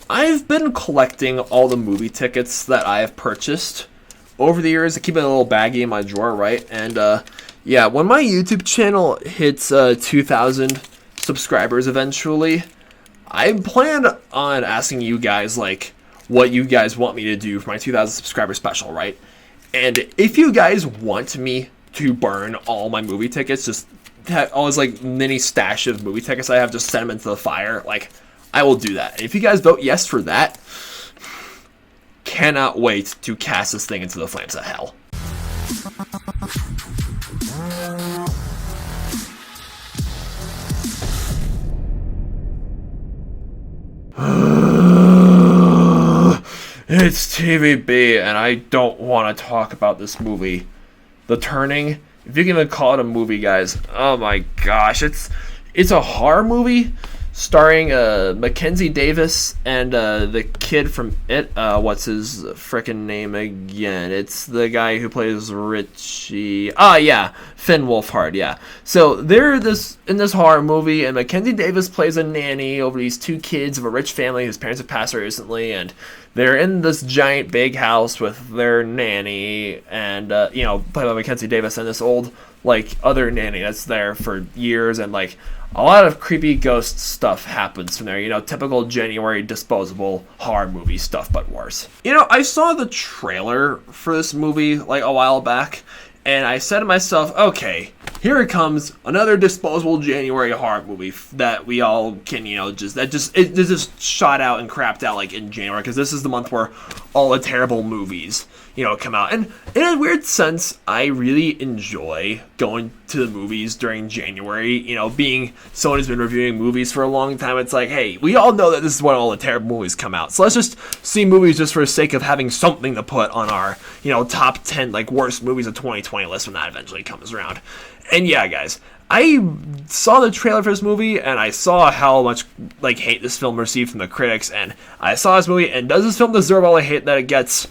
I've been collecting all the movie tickets that I have purchased over the years. I keep it in a little baggie in my drawer, right? And yeah, when my YouTube channel hits 2,000 subscribers eventually, I plan on asking you guys like what you guys want me to do for my 2,000 subscriber special, right? And if you guys want me to burn all my movie tickets, just all this like mini stash of movie tickets I have, just send them into the fire, like I will do that. And if you guys vote yes for that, cannot wait to cast this thing into the flames of hell. It's TVB, and I don't want to talk about this movie. The Turning, if you can even call it a movie, guys. Oh my gosh, it's a horror movie starring Mackenzie Davis and the kid from It. What's his frickin' name again? It's the guy who plays Richie. Yeah, Finn Wolfhard. Yeah. So they're in this horror movie, and Mackenzie Davis plays a nanny over these two kids of a rich family whose parents have passed away recently, and they're in this giant big house with their nanny, and played by Mackenzie Davis, and this old like other nanny that's there for years, and like a lot of creepy ghost stuff happens from there. Typical January disposable horror movie stuff, but worse. I saw the trailer for this movie like a while back, and I said to myself, okay, here it comes, another disposable January horror movie that we all can, it just shot out and crapped out like in January, because this is the month where all the terrible movies, come out. And in a weird sense, I really enjoy going to the movies during January. Being someone who's been reviewing movies for a long time, it's like, hey, we all know that this is when all the terrible movies come out. So let's just see movies just for the sake of having something to put on our, top 10 like worst movies of 2020 list when that eventually comes around. And yeah, guys, I saw the trailer for this movie, and I saw how much like hate this film received from the critics, and I saw this movie, and does this film deserve all the hate that it gets?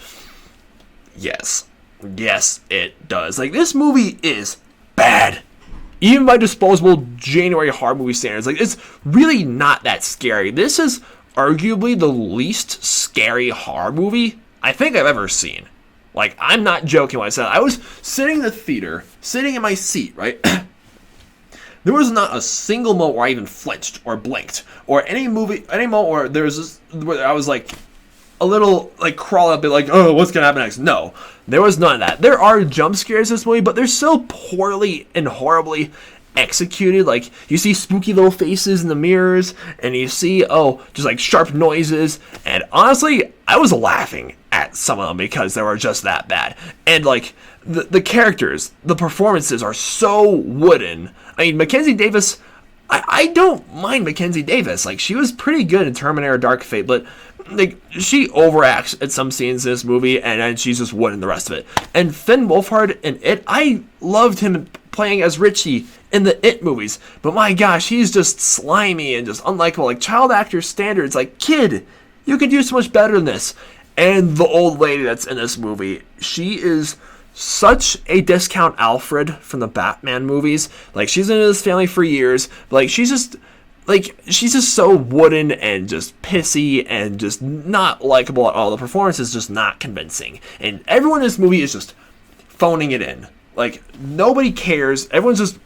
Yes, it does. Like, this movie is bad, even by disposable January horror movie standards. Like, it's really not that scary. This is arguably the least scary horror movie I think I've ever seen. Like, I'm not joking when I said that. I was sitting in the theater, sitting in my seat, right? There was not a single moment where I even flinched or blinked, or any moment where where I was like a little like crawl up, like, oh, what's gonna happen next? No, there was none of that. There are jump scares in this movie, but they're so poorly and horribly executed. Like, you see spooky little faces in the mirrors, and you see just like sharp noises, and honestly, I was laughing at some of them because they were just that bad. And like the characters, the performances are so wooden. I mean, Mackenzie Davis, I don't mind Mackenzie Davis. Like, she was pretty good in Terminator Dark Fate, but like, she overacts at some scenes in this movie, and then she's just wooden the rest of it. And Finn Wolfhard in It, I loved him playing as Richie in the It movies, but my gosh, he's just slimy and just unlikable. Like, child actor standards, like, kid, you could do so much better than this. And the old lady that's in this movie, she is such a discount Alfred from the Batman movies. Like, she's in this family for years, but like, she's just so wooden and just pissy and just not likable at all. The performance is just not convincing, and everyone in this movie is just phoning it in. Like, nobody cares. Everyone's just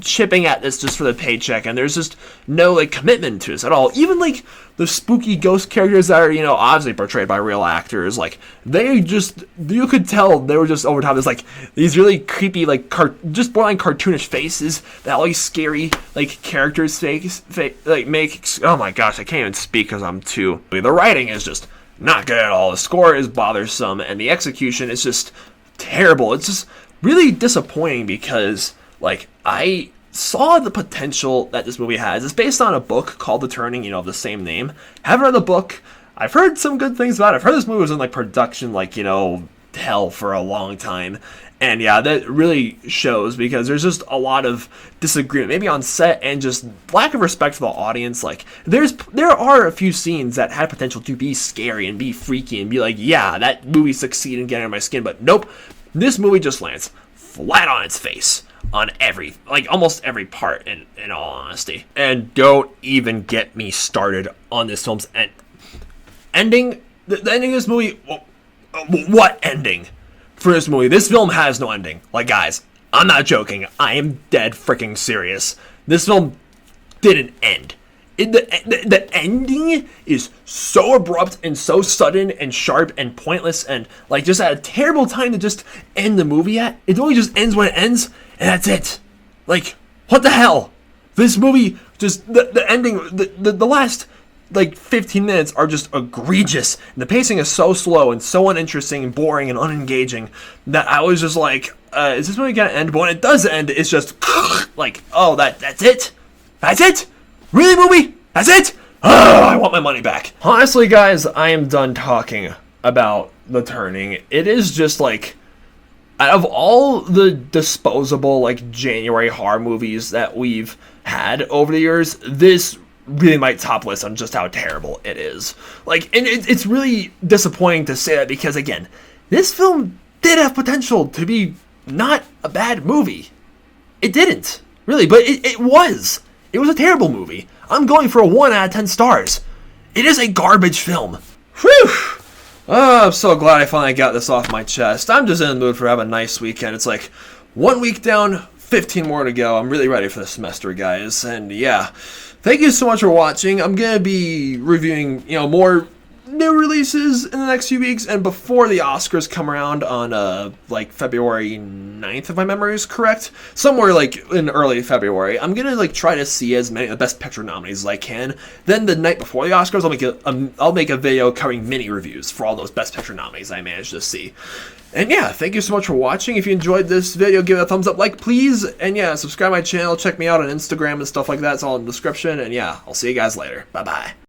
chipping at this just for the paycheck, and there's just no like commitment to this at all. Even like the spooky ghost characters that are obviously portrayed by real actors, like, they just, you could tell they were just over top. There's like these really creepy like just borderline cartoonish faces that all these scary like characters make. Oh my gosh, I can't even speak because I'm too. The writing is just not good at all. The score is bothersome, and the execution is just terrible. It's just really disappointing because like, I saw the potential that this movie has. It's based on a book called The Turning, of the same name. Haven't read the book. I've heard some good things about it. I've heard this movie was in like production, like, hell for a long time. And yeah, that really shows because there's just a lot of disagreement, maybe on set, and just lack of respect for the audience. Like, there are a few scenes that had potential to be scary and be freaky and be like, yeah, that movie succeeded in getting under my skin. But nope, this movie just lands flat on its face on almost every part, in all honesty. And don't even get me started on this film's ending, the ending of this movie, what ending for this movie? This film has no ending. Like, guys, I'm not joking. I am dead freaking serious. This film didn't end. The ending is so abrupt and so sudden and sharp and pointless and like just at a terrible time to just end the movie at. It only just ends when it ends, and that's it. Like, what the hell? This movie just the ending, the last like 15 minutes are just egregious. And the pacing is so slow and so uninteresting and boring and unengaging that I was just like, is this movie gonna end? But when it does end, it's just like, oh, that's it? That's it? Really, movie? That's it? Oh, I want my money back. Honestly, guys, I am done talking about The Turning. It is just like, out of all the disposable like January horror movies that we've had over the years, this really might top list on just how terrible it is. Like, and it's really disappointing to say that because, again, this film did have potential to be not a bad movie. It didn't, really, but it was. It was a terrible movie. I'm going for a 1 out of 10 stars. It is a garbage film. Whew. Oh, I'm so glad I finally got this off my chest. I'm just in the mood for having a nice weekend. It's like 1 week down, 15 more to go. I'm really ready for the semester, guys. And yeah, thank you so much for watching. I'm going to be reviewing, more new releases in the next few weeks, and before the Oscars come around on like February 9th, if my memory is correct, somewhere like in early February, I'm gonna like try to see as many of the Best Picture nominees as I can. Then the night before the Oscars, I'll make a video covering mini reviews for all those Best Picture nominees I managed to see. And yeah, thank you so much for watching. If you enjoyed this video, give it a thumbs up, like, please. And yeah, subscribe to my channel, check me out on Instagram and stuff like that. It's all in the description. And yeah, I'll see you guys later. Bye-bye.